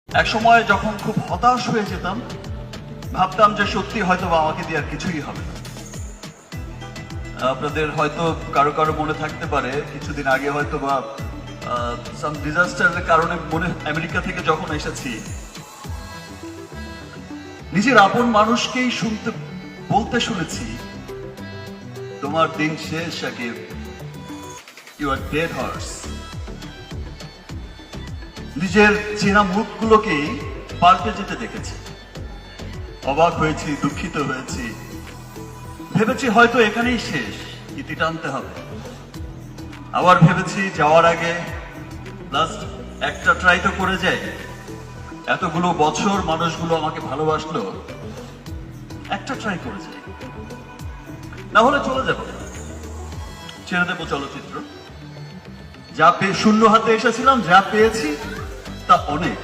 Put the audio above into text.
এক সময় যখন খুব হতাশ হয়ে যেতাম, ভাবতাম যে সত্যি হয়তো বা আমাকে দিয়ে আর কিছুই হবে না। আপনাদের হয়তো কারো কারো মনে থাকতে পারে কিছুদিন আগে হয়তো বা সাম ডিজাস্টারের কারণে আমেরিকা থেকে যখন এসেছি, নিজের আপন মানুষকেই বলতে শুনেছি, তোমার দিন শেষ, Shakib, you are dead horse. নিজের চেনা মুখগুলোকেই পাল্টে যেতে দেখেছি, অবাক হয়েছি, দুঃখিত হয়েছি, ভেবেছি হয়তো এখানেই শেষ, ইতি টানতে হবে। আবার ভেবেছি যাওয়ার আগে লাস্ট একটা ট্রাই তো করে যাই, এতগুলো বছর মানুষগুলো আমাকে ভালোবাসলো, একটা ট্রাই করে যাই, না হলে চলে যাব, ছেড়ে দেবো চলচ্চিত্র। যা পেয়ে শূন্য হাতে এসেছিলাম, যা পেয়েছি তা অনেক।